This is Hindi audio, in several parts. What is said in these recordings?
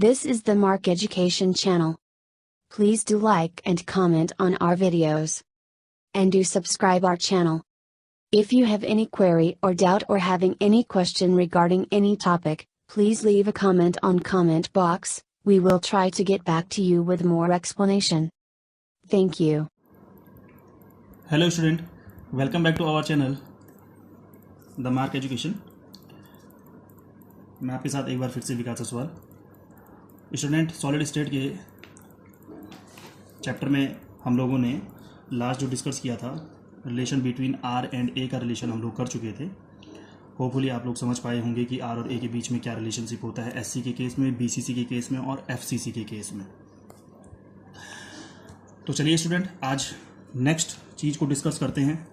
This is the Mark Education channel. Please do like and comment on our videos. And do subscribe our channel. If you have any query or doubt or having any question regarding any topic, please leave a comment on comment box. We will try to get back to you with more explanation. Thank you. Hello student, welcome back to our channel, The Mark Education. मैं आपके साथ एक बार फिर से विकास ससवाल। स्टूडेंट, सॉलिड स्टेट के चैप्टर में हम लोगों ने लास्ट जो डिस्कस किया था, रिलेशन बिटवीन आर एंड ए का रिलेशन हम लोग कर चुके थे। होपफुली आप लोग समझ पाए होंगे कि आर और ए के बीच में क्या रिलेशनशिप होता है, एससी के केस में, बीसीसी के केस में और एफसीसी के केस में। तो चलिए स्टूडेंट, आज नेक्स्ट चीज़ को डिस्कस करते हैं,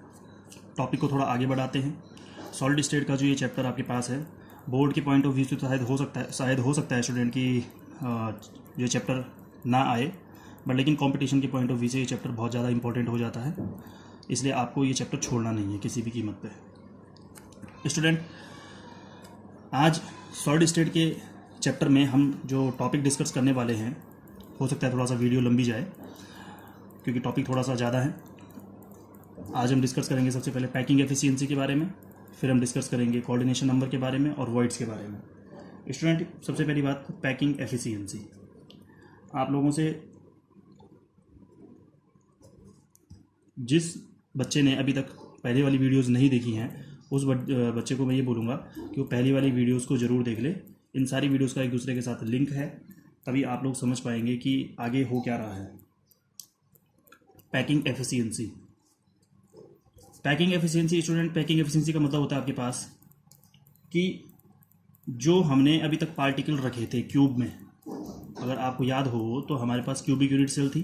टॉपिक को थोड़ा आगे बढ़ाते हैं। सॉलिड स्टेट का जो ये चैप्टर आपके पास है, बोर्ड के पॉइंट ऑफ व्यू से तो शायद हो सकता है स्टूडेंट कि ये चैप्टर ना आए, बट लेकिन कंपटीशन के पॉइंट ऑफ व्यू से ये चैप्टर बहुत ज़्यादा इंपॉर्टेंट हो जाता है, इसलिए आपको ये चैप्टर छोड़ना नहीं है किसी भी कीमत पे। स्टूडेंट, आज सॉलिड स्टेट के चैप्टर में हम जो टॉपिक डिस्कस करने वाले हैं, हो सकता है थोड़ा सा वीडियो लंबी जाए क्योंकि टॉपिक थोड़ा सा ज़्यादा है। आज हम डिस्कस करेंगे सबसे पहले पैकिंग एफिशिएंसी के बारे में, फिर हम डिस्कस करेंगे कोऑर्डिनेशन नंबर के बारे में और वॉइड्स के बारे में। स्टूडेंट, सबसे पहली बात, पैकिंग एफिशिएंसी। आप लोगों से जिस बच्चे ने अभी तक पहले वाली वीडियोस नहीं देखी हैं, उस बच्चे को मैं ये बोलूँगा कि वो पहली वाली वीडियोस को ज़रूर देख ले। इन सारी वीडियोस का एक दूसरे के साथ लिंक है, तभी आप लोग समझ पाएंगे कि आगे हो क्या रहा है। Packing efficiency. Packing efficiency student, packing efficiency का मतलब होता है आपके पास कि जो हमने अभी तक पार्टिकल रखे थे क्यूब में, अगर आपको याद हो तो हमारे पास क्यूबिक यूनिट सेल थी।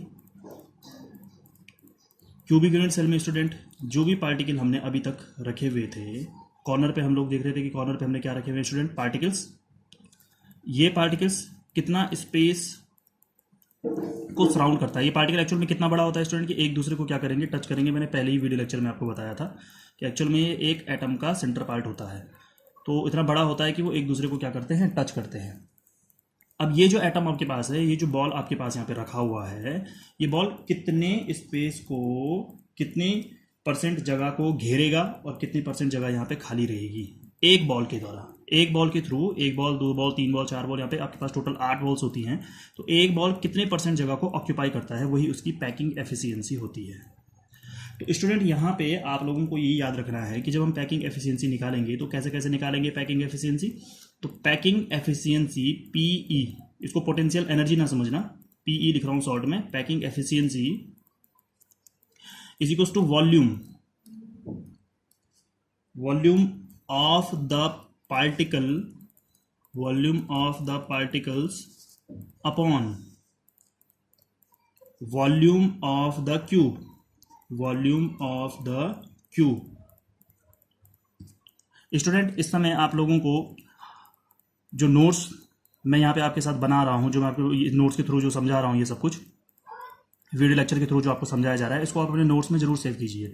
क्यूबिक यूनिट सेल में स्टूडेंट जो भी पार्टिकल हमने अभी तक रखे हुए थे, कॉर्नर पे हम लोग देख रहे थे कि कॉर्नर पे हमने क्या रखे हुए हैं स्टूडेंट, पार्टिकल्स। ये पार्टिकल्स कितना स्पेस को सराउंड करता है, ये पार्टिकल एक्चुअल में कितना बड़ा होता है स्टूडेंट कि एक दूसरे को क्या करेंगे, टच करेंगे। मैंने पहले ही वीडियो लेक्चर में आपको बताया था कि एक्चुअल में ये एक एटम का सेंटर पार्ट होता है, तो इतना बड़ा होता है कि वो एक दूसरे को क्या करते हैं, टच करते हैं। अब ये जो एटम आपके पास है, ये जो बॉल आपके पास यहाँ पे रखा हुआ है, ये बॉल कितने स्पेस को, कितनी परसेंट जगह को घेरेगा और कितनी परसेंट जगह यहाँ पे खाली रहेगी एक बॉल के द्वारा। एक बॉल के थ्रू, एक बॉल, दो बॉल, तीन बॉल, चार बॉल, यहाँ पे आपके पास टोटल 8 बॉल्स होती हैं, तो एक बॉल कितने परसेंट जगह को ऑक्यूपाई करता है, वही उसकी पैकिंग एफिशिएंसी होती है। तो स्टूडेंट, यहाँ पे आप लोगों को ये याद रखना है कि जब हम पैकिंग एफिशिएंसी निकालेंगे तो कैसे कैसे निकालेंगे पैकिंग एफिशिएंसी। तो पैकिंग एफिशिएंसी पीई, इसको पोटेंशियल एनर्जी ना समझना, पीई लिख रहा हूँ शॉर्ट में। Packing efficiency is equals to volume of the particle, volume of the particles upon volume of the cube, volume of the cube. Student, इस समय आप लोगों को जो नोट्स मैं यहाँ पे आपके साथ बना रहा हूँ, जो मैं आपको नोट्स के थ्रू जो समझा रहा हूँ, ये सब कुछ वीडियो लेक्चर के थ्रू जो आपको समझाया जा रहा है, इसको आप अपने नोट्स में जरूर सेव कीजिए।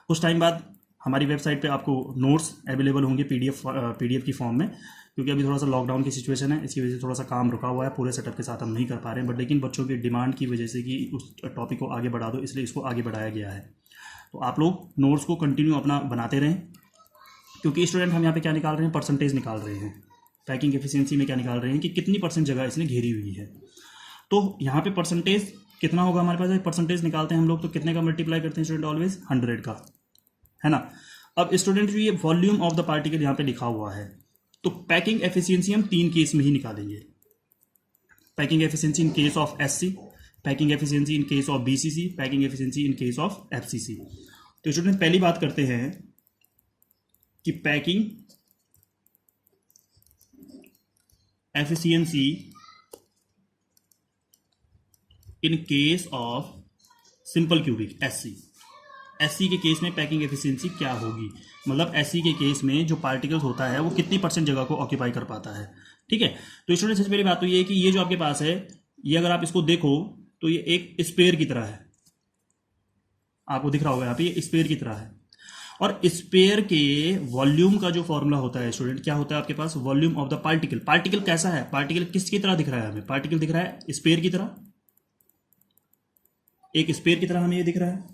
कुछ टाइम बाद हमारी वेबसाइट पे आपको नोट्स अवेलेबल होंगे पीडीएफ की फॉर्म में, क्योंकि अभी थोड़ा सा लॉकडाउन की सिचुएशन है, इसकी वजह से थोड़ा सा काम रुका हुआ है, पूरे सेटअप के साथ हम नहीं कर पा रहे हैं, बट लेकिन बच्चों की डिमांड की वजह से कि उस टॉपिक को आगे बढ़ा दो, इसलिए इसको आगे बढ़ाया गया है। तो आप लोग नोट्स को कंटिन्यू अपना बनाते रहें, क्योंकि स्टूडेंट हम यहाँ पे क्या निकाल रहे हैं, परसेंटेज निकाल रहे हैं। पैकिंग एफिशिएंसी में क्या निकाल रहे हैं कि कितनी परसेंट जगह इसने घेरी हुई है। तो यहाँ पे परसेंटेज कितना होगा हमारे पास, परसेंटेज निकालते हैं हम लोग तो कितने का मल्टीप्लाई करते हैं स्टूडेंट, ऑलवेज 100 का, है ना। अब स्टूडेंट, जो ये वॉल्यूम ऑफ द पार्टिकल यहाँ पे लिखा हुआ है, तो पैकिंग एफिशिएंसी हम 3 केस में ही निकालेंगे। Packing efficiency in case of SC, packing efficiency in case of BCC, packing efficiency in case of FCC. तो स्टूडेंट, पहली बात करते हैं कि packing efficiency in case of simple cubic, SC के केस में पैकिंग एफिशिएंसी क्या होगी, मतलब एससी के केस में जो पार्टिकल्स होता है वो कितनी परसेंट जगह को ऑक्यूपाई कर पाता है। ठीक है, तो स्टूडेंट सबसे पहली बात तो ये है कि ये जो आपके पास है, ये अगर आप इसको देखो तो ये एक स्पेयर की तरह है, आपको दिख रहा होगा यहाँ पे, ये स्पेयर की तरह है। और स्पेयर के वॉल्यूम का जो फॉर्मूला होता है स्टूडेंट, क्या होता है आपके पास, volume of the particle. Particle कैसा है, पार्टिकल किसकी तरह दिख रहा है हमें, पार्टिकल दिख रहा है स्पेयर की तरह, एक स्पेयर की तरह हमें ये दिख रहा है।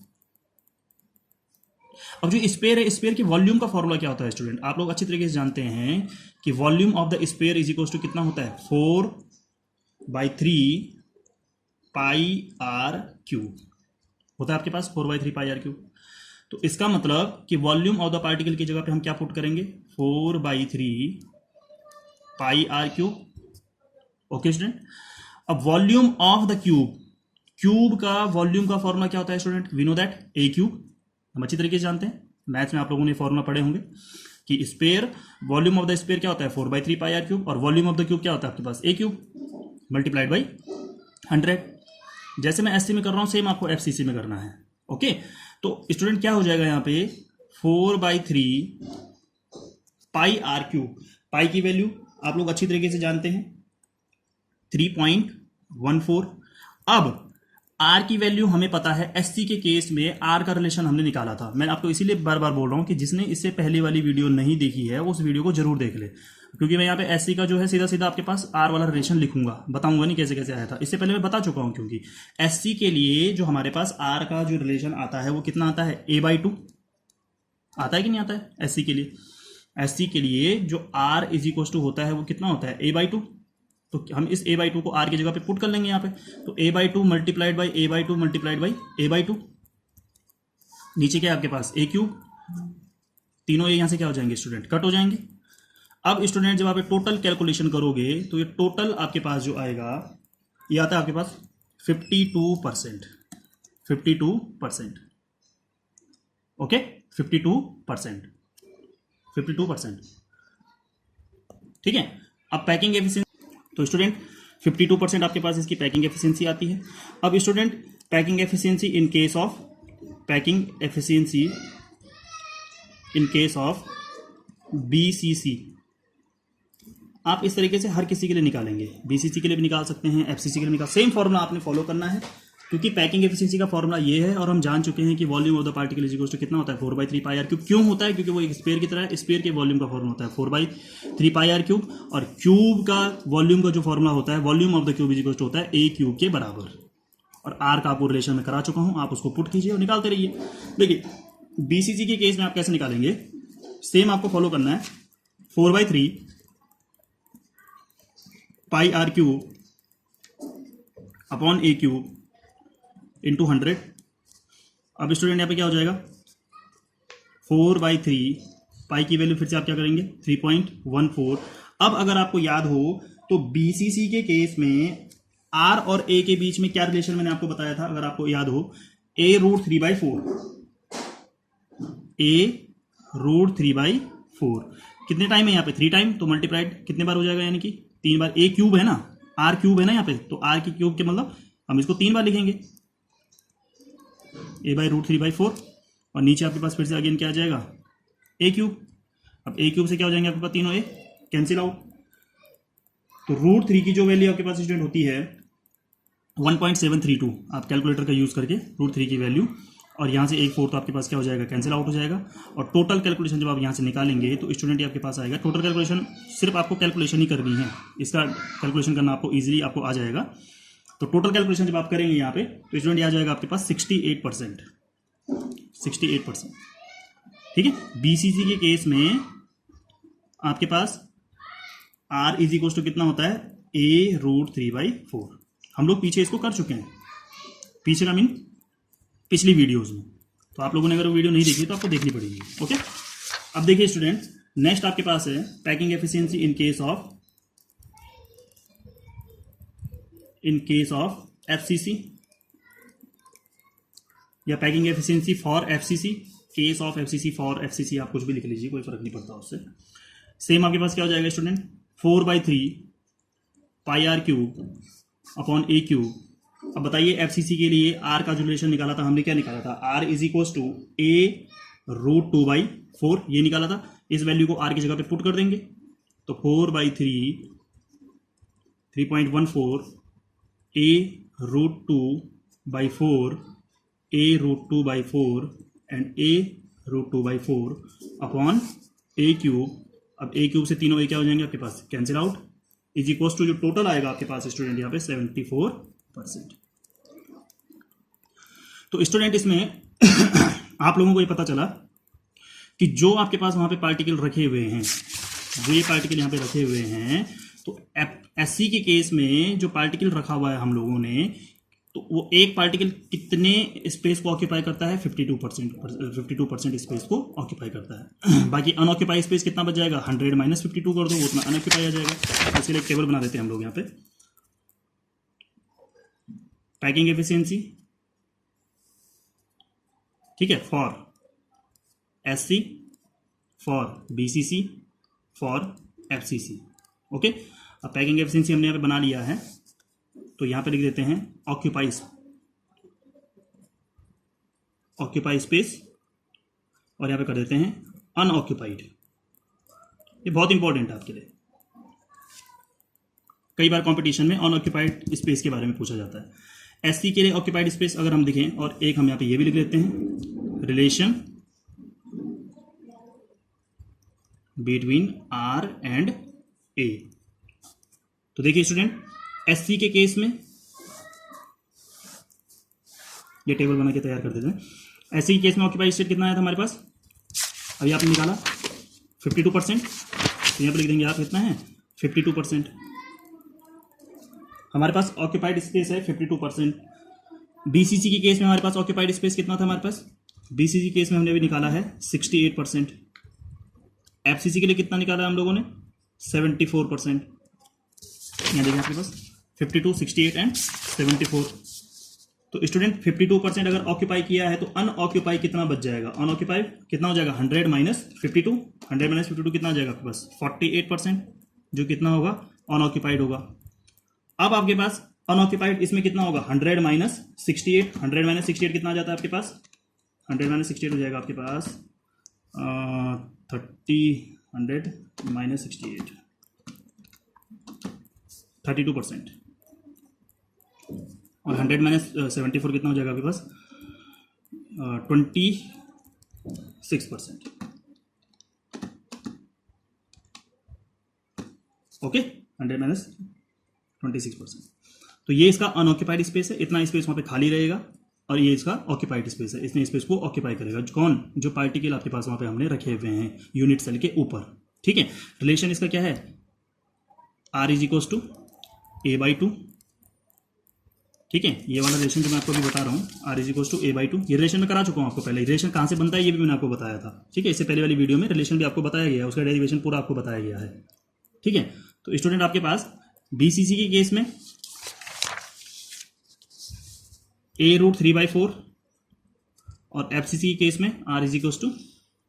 अब जो स्पेयर है, स्पेयर की वॉल्यूम का फॉर्मूला क्या होता है स्टूडेंट, आप लोग अच्छी तरीके से जानते हैं कि volume of the sphere is equal to कितना होता है, 4/3 पाई आर क्यूब होता है आपके पास, 4/3 पाई आर क्यूब। तो इसका मतलब कि वॉल्यूम ऑफ द पार्टिकल की जगह पे हम क्या पुट करेंगे, 4/3 pi r cube. Okay student. अब volume of the cube, cube का वॉल्यूम का फॉर्मूला क्या होता है student, we know that a cube, हम अच्छी तरीके से जानते हैं, मैथ्स में आप लोगों ने फॉर्मूला पढ़े होंगे कि sphere, volume of the sphere क्या होता है 4/3 पाई आर क्यूब, और वॉल्यूम ऑफ द क्यूब क्या होता है आपके पास ए क्यूब मल्टीप्लाइड बाई 100। जैसे मैं एससी में कर रहा हूं सेम आपको एफसीसी में करना है। ओके, तो स्टूडेंट क्या हो जाएगा यहां पे 4/3 पाई आर क्यूब, पाई की वैल्यू आप लोग अच्छी तरीके से जानते हैं 3.14। अब आर की वैल्यू हमें पता है, एससी के केस में आर का रिलेशन हमने निकाला था। मैं आपको इसीलिए बार बार बोल रहा हूं कि जिसने इससे पहले वाली वीडियो नहीं देखी है उस वीडियो को जरूर देख ले, क्योंकि मैं यहाँ पे एससी का जो है सीधा सीधा आपके पास आर वाला रिलेशन लिखूंगा, बताऊंगा नहीं कैसे कैसे आया था, इससे पहले मैं बता चुका हूं। क्योंकि एससी के लिए जो हमारे पास आर का जो रिलेशन आता है वो कितना आता है, a/2 आता है कि नहीं आता है एससी के लिए। एससी के लिए जो आर इज इक्वल टू होता है वो कितना होता है, a/2। तो हम इस a/2 को r की जगह पे पुट कर लेंगे यहाँ पे, तो a/2 multiplied by a/2 multiplied by a/2, नीचे क्या है आपके पास a क्यूब, तीनों ये यहाँ से क्या हो जाएंगे स्टूडेंट, कट हो जाएंगे। अब स्टूडेंट जब आप टोटल कैलकुलेशन करोगे तो ये टोटल आपके पास जो आएगा ये आता है आपके पास 52%, 52%। ओके 52%, 52%। ठीक है। अब पैकिंग एफिशिएंसी, तो स्टूडेंट 52% आपके पास इसकी पैकिंग एफिशिएंसी आती है। अब student packing efficiency in case of, packing efficiency in case of BCC, आप इस तरीके से हर किसी के लिए निकालेंगे, बीसीसी के लिए भी निकाल सकते हैं, एफसीसी के लिए निकाल, सेम फॉर्मूला आपने फॉलो करना है, क्योंकि पैकिंग एफिशिएंसी का फॉर्मूला ये है और हम जान चुके हैं कि volume of the particle is equal to कितना होता है 4/3 पाई आर क्यूब। क्यों होता है, क्योंकि वो एक स्पेयर की तरह है, स्पेयर के वॉल्यूम का फॉर्मूला होता है 4/3 पाई आर क्यूब, और क्यूब का वॉल्यूम का जो फॉर्मूला होता है, volume of the cube is equal to होता है ए क्यूब के बराबर। और आर का आपको रिलेशन में करा चुका हूं, आप उसको पुट कीजिए और निकालते रहिए। देखिए बीसीसी के केस में आप कैसे निकालेंगे, सेम आपको फॉलो करना है, 4/3 pi r cube upon a cube into 100। अब स्टूडेंट यहाँ पे क्या हो जाएगा 4/3 पाई की वैल्यू फिर से आप क्या करेंगे 3.14। अब अगर आपको याद हो तो बीसीसी के केस में आर और ए के बीच में क्या रिलेशन मैंने आपको बताया था, अगर आपको याद हो, a√3/4, a√3/4 कितने टाइम है यहाँ पे 3 टाइम, तो मल्टीप्लाइड कितने बार हो जाएगा, यानी कि 3 बार। ए क्यूब है ना, आर क्यूब है ना यहाँ पे, तो आर की क्यूब के मतलब हम इसको 3 बार लिखेंगे, a/√3/4, और नीचे आपके पास फिर से अगेन क्या आ जाएगा ए क्यूब। अब ए क्यूब से क्या हो जाएंगे आपके पास, तीनों ए कैंसिल आउट, तो √3 की जो वैल्यू आपके पास स्टूडेंट होती है 1.732, आप कैलकुलेटर का यूज करके √3 की वैल्यू, और यहाँ से 1/4 तो आपके पास क्या हो जाएगा, कैंसिल आउट हो जाएगा। और टोटल कैलकुलेशन जब आप यहाँ से निकालेंगे तो स्टूडेंट ये आपके पास आएगा, टोटल कैलकुलेशन सिर्फ आपको कैलकुलेशन ही करनी है, इसका कैलकुलेशन करना आपको ईजिली आपको आ जाएगा। तो टोटल कैलकुलेशन जब आप करेंगे यहाँ पे तो स्टूडेंट ये आ जाएगा आपके पास 68%, 68%। ठीक है। बीसीसी के केस में आपके पास आर इज इक्वल टू कितना होता है, a√3/4। हम लोग पीछे इसको कर चुके हैं, पीछे का मीन पिछली वीडियोस में, तो आप लोगों ने अगर वो वीडियो नहीं देखी तो आपको देखनी पड़ेगी। ओके। अब देखिए स्टूडेंट, नेक्स्ट आपके पास है packing efficiency in case of FCC, या packing efficiency for FCC, case of FCC for FCC, आप कुछ भी लिख लीजिए, कोई फर्क नहीं पड़ता उससे। सेम आपके पास क्या हो जाएगा student, 4/3 pi r cube upon a cube. अब बताइए एफसीसी के लिए आर का जो रिलेशन निकाला था हमने, क्या निकाला था, are is equal to a√2/4, ये निकाला था। इस वैल्यू को आर की जगह पे पुट कर देंगे, तो 4/3 3.14 a√2/4 a√2/4 and a √2/4 upon a cube. अब ए क्यूब से तीनों ए क्या हो जाएंगे आपके पास, cancel out, is equals to जो टोटल आएगा आपके पास स्टूडेंट यहाँ पे 74%। तो स्टूडेंट इसमें आप लोगों को ये पता चला कि जो आपके पास वहां पे पार्टिकल रखे हुए हैं, जो ये पार्टिकल यहाँ पे रखे हुए हैं, तो एससी के केस में जो पार्टिकल रखा हुआ है हम लोगों ने, तो वो एक पार्टिकल कितने स्पेस को ऑक्यूपाई करता है, 52% स्पेस को ऑक्यूपाई करता है। बाकी अनऑक्यूपाई स्पेस कितना बच जाएगा, 100 - 52 कर दो, वो उतना अनऑक्यूपाई आ जाएगा। इसके लिए एक टेबल बना देते हैं हम लोग यहाँ पे, पैकिंग एफिशिएंसी, ठीक है, for SC, for BCC, for FCC. Okay, अब पैकिंग एफिशिएंसी हमने यहाँ पे बना लिया है, तो यहां पे लिख देते हैं ऑक्यूपाई स्पेस, और यहां पे कर देते हैं अनऑक्यूपाइड। ये बहुत इंपॉर्टेंट है आपके लिए, कई बार कंपटीशन में अनऑक्यूपाइड स्पेस के बारे में पूछा जाता है। एससी के लिए ऑक्यूपाइड स्पेस अगर हम देखें, और एक हम यहां पे ये भी लिख लेते हैं, रिलेशन बिटवीन आर एंड ए। तो देखिए स्टूडेंट, एससी के केस में ये टेबल बना के तैयार कर देते हैं। एससी के केस में ऑक्यूपाइड स्टेट कितना आया था हमारे पास, अभी आपने निकाला 52%, तो यहाँ पे लिख देंगे आप कितना है, 52%। हमारे पास ऑक्यूपाइड स्पेस है 52%। बीसीसी के केस में हमारे पास ऑक्यूपाइड स्पेस कितना था हमारे पास, बीसीसी केस में हमने अभी निकाला है 68%। एफसीसी के लिए कितना निकाला हम लोगों ने, 74%। यहाँ देखिए आपके पास 52, 68 एंड 74। तो स्टूडेंट 52% अगर ऑक्यूपाई किया है तो अनऑक्यूपाई कितना बच जाएगा, अनऑक्यूपाई कितना हो जाएगा, 100 - 52, 100 - 52 कितना हो जाएगा आपके पास, 48%, जो कितना होगा, अनऑक्यूपाइड होगा। अब आपके पास अनऑक्यूपाइड इसमें कितना होगा, 100 - 68, 100 - 68 कितना आ जाता है आपके पास, 100 - 68 हो जाएगा आपके पास 30, 100 - 68, 32%, और 100 - 74 कितना हो जाएगा आपके पास, 26%। ओके, 100 - 26%। तो ये इसका अनऑक्यूपाइड स्पेस है, इतना स्पेस वहां पे खाली रहेगा, और ये इसका ऑक्यूपाइड स्पेस है, इसने स्पेस को ऑक्यूपाई करेगा। कौन, जो पार्टिकल आपके पास वहां पे हमने रखे हुए हैं यूनिट सेल के ऊपर। ठीक है, रिलेशन इसका क्या है, R = A/2। ठीक है, ये वाला रिलेशन जो मैं आपको अभी बता रहा हूँ, R = A/2, ये रिलेशन मैं करा चुका हूँ आपको पहले। रिलेशन कहाँ से बनता है ये भी मैंने आपको बताया था। ठीक है, इससे पहले वाली वीडियो में रिलेशन भी आपको बताया गया है, उसका डेरिवेशन पूरा आपको बताया गया है। ठीक है, तो स्टूडेंट आपके पास बीसीसी के केस में A√3/4, और एफसीसी के केस में R =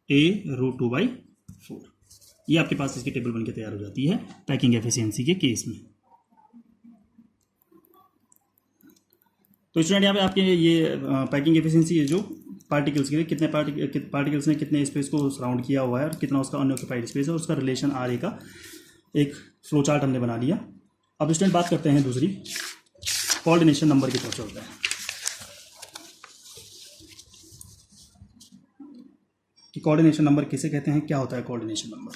A√2/4। ये आपके पास इसकी टेबल बनकर तैयार हो जाती है पैकिंग एफिशिएंसी के केस में। तो स्टूडेंट यहाँ पे आपके ये पैकिंग एफिशिएंसी है जो पार्टिकल्स के लिए, कितने पार्टिकल्स ने कितने स्पेस को सराउंड किया हुआ है और कितना उसका अनऑक्यूपाइड स्पेस है, उसका रिलेशन RA का एक फ्लो चार्ट हमने बना लिया। अब स्टूडेंट बात करते हैं दूसरी, कोऑर्डिनेशन नंबर की तरफ चलते हैं कि कोऑर्डिनेशन नंबर किसे कहते हैं, क्या होता है कोऑर्डिनेशन नंबर।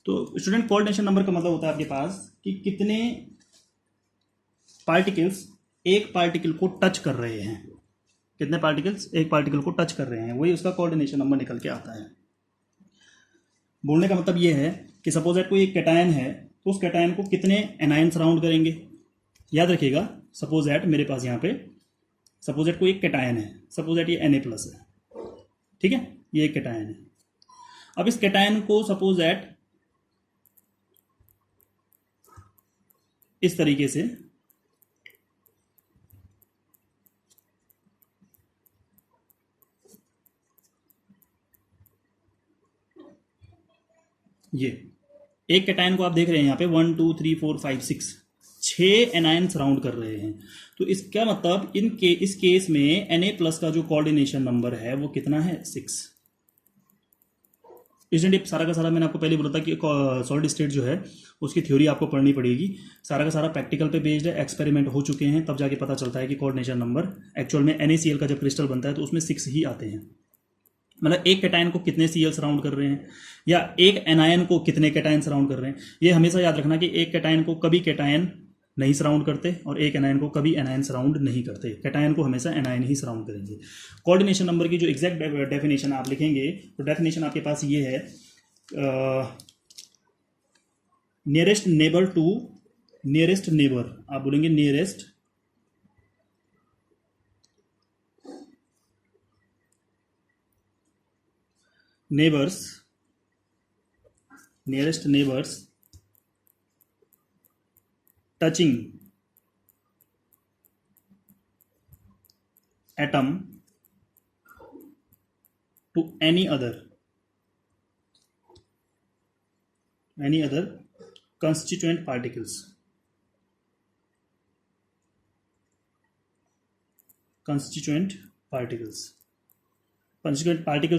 तो स्टूडेंट कोऑर्डिनेशन नंबर का मतलब होता है आपके पास कि कितने पार्टिकल्स एक पार्टिकल को टच कर रहे हैं, कितने पार्टिकल्स एक पार्टिकल को टच कर रहे हैं, वही उसका कोऑर्डिनेशन नंबर निकल के आता है। बोलने का मतलब ये है कि सपोज दैट कोई एक कैटायन है, तो उस कैटायन को कितने एनायन सराउंड करेंगे। याद रखिएगा, सपोज दैट मेरे पास यहाँ पे सपोज दैट कोई एक कैटायन है, सपोज दैट ये Na+ है। ठीक है, ये एक कैटायन है। अब इस कैटायन को सपोज दैट इस तरीके से ये एक कैटायन को आप देख रहे हैं यहाँ पे 1 2 3 4 5 6 एनायन सराउंड कर रहे हैं। तो इसका मतलब इस केस में Na+ का जो कोऑर्डिनेशन नंबर है वो कितना है, 6। स्टूडेंट ये सारा का सारा मैंने आपको पहले बोला था कि सॉलिड स्टेट जो है उसकी थ्योरी आपको पढ़नी पड़ेगी। सारा का सारा प्रैक्टिकल पे बेस्ड है, एक्सपेरिमेंट हो चुके हैं, तब जाके पता चलता है कि कोऑर्डिनेशन नंबर एक्चुअल में NaCl का जब क्रिस्टल बनता है तो उसमें 6 ही आते हैं। मतलब एक कैटायन को कितने Cl सराउंड कर रहे हैं या एक एनायन को कितने कैटायन सराउंड कर रहे हैं, ये हमेशा याद रखना कि एक कैटायन को कभी कैटायन नहीं सराउंड करते और एक एनायन को कभी एनायन सराउंड नहीं करते। कैटायन को हमेशा एनायन ही सराउंड करेंगे। कोऑर्डिनेशन नंबर की जो एग्जैक्ट डेफिनेशन आप लिखेंगे तो डेफिनेशन आपके पास ये है, nearest neighbour to nearest neighbour, आप बोलेंगे nearest neighbours touching atom to any other constituent particles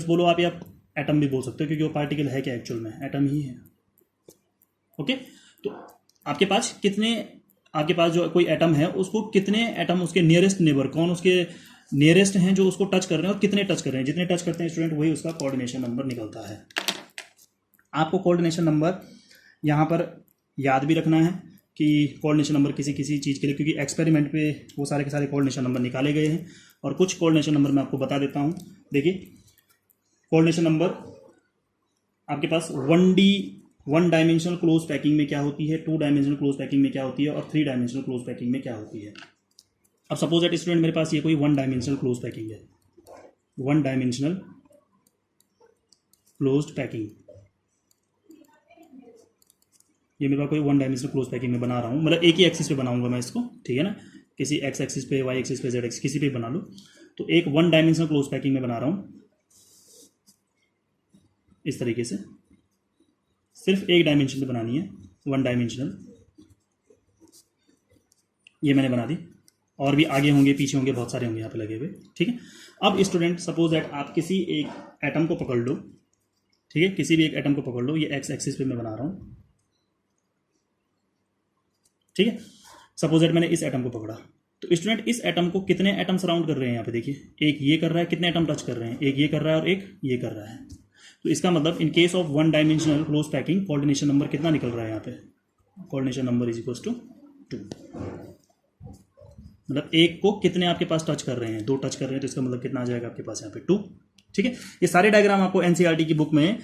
बोलो आप, या एटम भी बोल सकते हो क्योंकि वो पार्टिकल है क्या, एक्चुअल में एटम ही है। ओके, तो आपके पास जो कोई एटम है उसको कितने एटम उसके नियरेस्ट नेबर, कौन उसके नियरेस्ट हैं जो उसको टच कर रहे हैं और कितने टच कर रहे हैं, जितने टच करते हैं स्टूडेंट वही उसका कोऑर्डिनेशन नंबर निकलता है। आपको कोऑर्डिनेशन नंबर यहाँ पर याद भी रखना है कि कोऑर्डिनेशन नंबर किसी चीज़ के लिए, क्योंकि एक्सपेरिमेंट पे वो सारे के सारे कोऑर्डिनेशन नंबर निकाले गए हैं और कुछ कोऑर्डिनेशन नंबर मैं आपको बता देता हूँ। देखिए, कोऑर्डिनेशन नंबर आपके पास 1 डायमेंशनल क्लोज पैकिंग में क्या होती है, 2 डायमेंशनल क्लोज पैकिंग में क्या होती है और 3 डायमेंशनल क्लोज पैकिंग में क्या होती है। अब सपोज दैट स्टूडेंट मेरे पास ये कोई 1 डायमेंशनल क्लोज पैकिंग है, 1 डायमेंशनल क्लोज्ड पैकिंग, ये मेरे पास कोई 1 डायमेंशनल क्लोज पैकिंग में बना रहा हूँ, मतलब एक ही एक्सिस पे बनाऊंगा मैं इसको, ठीक है ना, किसी एक्स एक्सिस पे, वाई एक्सिस पे, जेड एक्सिस, किसी पे बना लो। तो एक 1 डायमेंशनल क्लोज पैकिंग में बना रहा हूँ इस तरीके से, सिर्फ एक डायमेंशन पे बनानी है, 1 डायमेंशनल, ये मैंने बना दी, और भी आगे होंगे पीछे होंगे, बहुत सारे होंगे यहाँ पे लगे हुए, ठीक है। अब स्टूडेंट सपोज दैट आप किसी एक एटम को पकड़ लो, ठीक है, किसी भी एक एटम को पकड़ लो, ये एक्स एक्सिस पे मैं बना रहा हूँ, ठीक है। सपोज दैट मैंने इस एटम को पकड़ा, तो स्टूडेंट इस एटम को कितने एटम सराउंड कर रहे हैं यहाँ पे, देखिए एक ये कर रहा है, कितने एटम टच कर रहे हैं, एक ये कर रहा है और एक ये कर रहा है। तो इसका मतलब in case of 1 dimensional close packing coordination number कितना निकल रहा है यहाँ पे, coordination number is equals to 2, मतलब एक को कितने आपके पास टच कर रहे हैं, 2 टच कर रहे हैं, तो इसका मतलब कितना आ जाएगा आपके पास यहाँ पे 2, ठीक है। ये सारे डायग्राम आपको एनसीईआरटी की बुक में